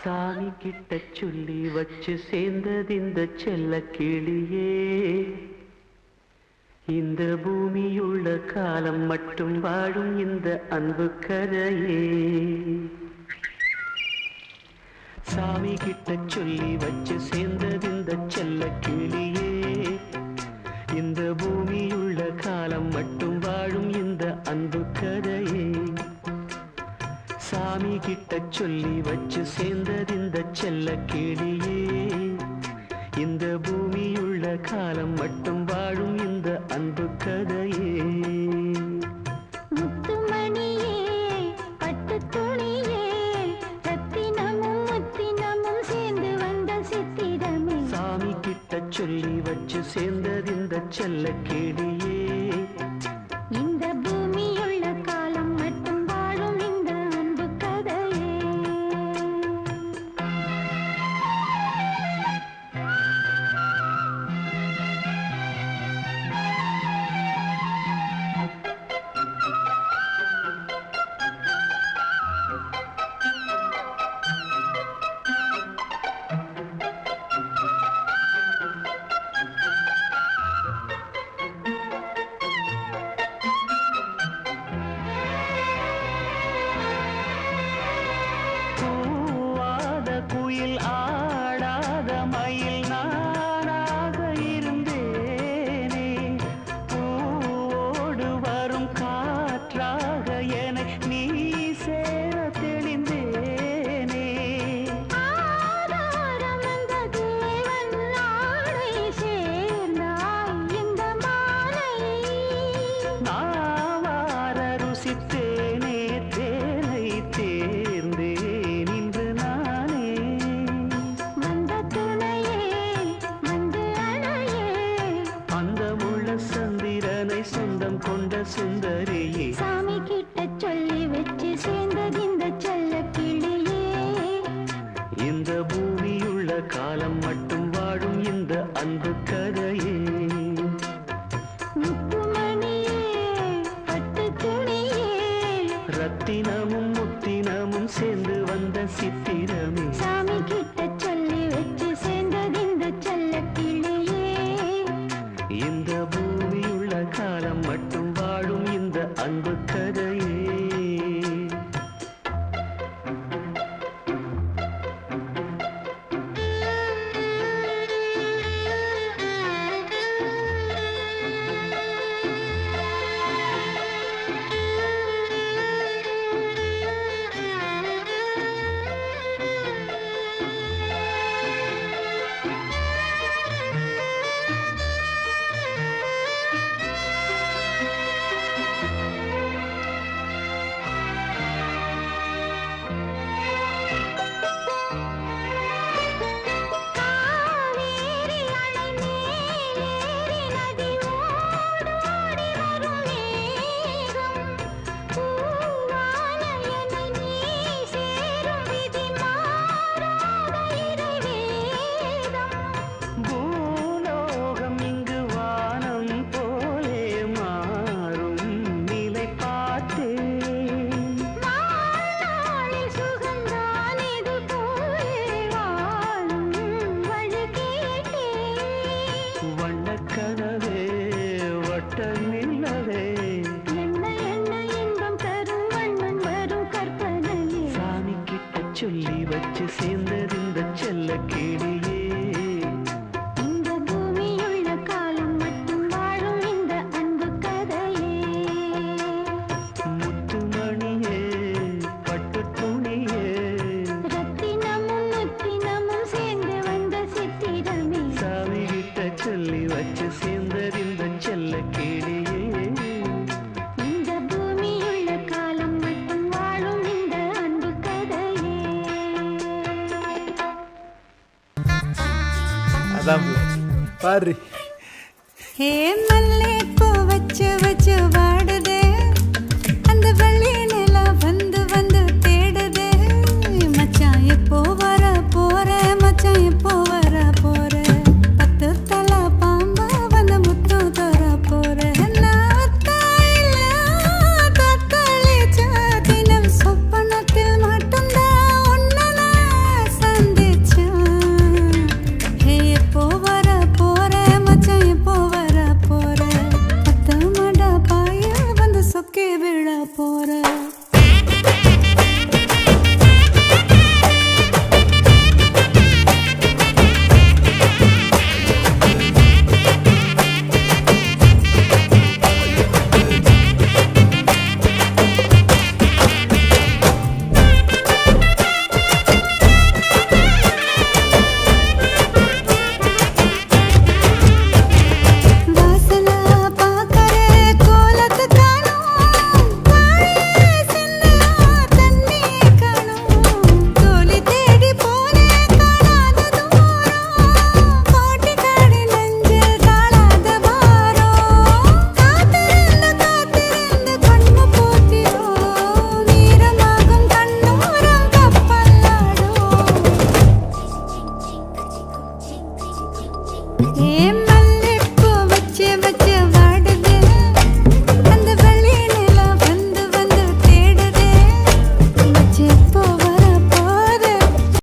சாமி கிட்ட சொல்லி வச்சு சேர்ந்தது இந்த செல்ல கிளியே. இந்த பூமியுள்ள காலம் மட்டும் வாழும் இந்த அன்பு கதையே. சாமி கிட்ட சொல்லி வச்சு சேர்ந்தது இந்த செல்ல கிளியே. இந்த பூமியுள்ள காலம் மட்டும் வாழும் இந்த அன்பு கதையே. சாமி கிட்ட சொல்லி வச்சு சேர்ந்தது இந்த செல்ல கிளியே. இந்த பூமியுள்ள காலம் மட்டும் வாழும் இந்த அன்பு கதையே. முத்துமணியே பட்டு துணியே ரத்தினமும் முத்தினமும் சேர்ந்து வந்த சித்திரமே. சாமி கிட்ட சொல்லி வச்சு சேர்ந்தது இந்த செல்ல கிளியே. இந்த பூமியுள்ள காலம் மட்டும் வாழும் இந்த அன்பு கதையே. குயில் ஆடாத மயில் நானாக இருந்தேனே. பூவோடு வரும் காற்றாக என நீ சேர தெளிந்தேனே. ஆதாரம் அந்த தேவன் நாடை சேர்ந்தாய் இந்த மாலை. நாவார ருசித்தேனே தேனை தேர்ந்தேன் இன்று நானே. வந்த துணையே வந்து அணையே. அந்தமுள்ள சந்திரனை சொந்தம் கொண்ட சுந்தரியே. சாமி கிட்ட சொல்லி வச்சு சேர்ந்தது இந்த செல்ல கிளியே. இந்த பூமியுள்ள காலம் மட்டும் வாழும் இந்த அன்பு கதையே. முத்துமணியே பட்டு துணியே ரத்தினமும் முத்தினமும் சேர்ந்து வந்த சித்திரமே. சாமி கிட்ட சொல்லி வச்சு சேர்ந்தது இந்த செல்ல கிளியே. இந்த பூமியுள்ள காலம் மட்டும் வாழும் இந்த அன்பு கதையே. காவேரி அணை மேலேறி நதி ஓடோடி வரும் மேகம். பூவான என்னை நீ சேரும் விதி மாறாத இறைவேதம். பூலோகம் இங்கு வானம் போலே மாறும் நிலை பார்த்தேன். வாழ்நாளில் சுகந்தான் இது போலே வாழும் வழி கேட்டேன். வண்ணக்கனவே வட்ட நிலவே. என்ன என்ன இன்பம் தரும் வண்ணன் வரும் கற்பனையே. சாமி கிட்ட சொல்லி வச்சு சேர்ந்தது இந்த செல்ல கிளியே. இந்த பூமியுள்ள காலம் மட்டும் வாழும் இந்த அன்பு கதையே. முத்துமணியே பட்டு துணியே ரத்தினமும் முத்தினமும் சேர்ந்து வந்த சித்திரமே. சாமி கிட்ட சொல்லி வச்சு சேர்ந்தது இந்த செல்ல கிளியே. இந்த பூமியுள்ள காலம் மட்டும் வாழும் இந்த அன்பு கதையே. அதான் பாரு. ஹே மல்லே பூ வச்சு வச்சு வாடுதே. அந்த வெள்ளி நிலா வந்து வந்து தேடுதே. மச்சான் எப்போ வர போற, மச்சான் எப்போ வர போற. 10 தலை பாம்பா வந்து முத்து தர போற. நான் தாயில தத்தளிச்ச தினம் சொப்பனத்தில் மட்டும்தான் உன்னை நான் ஏ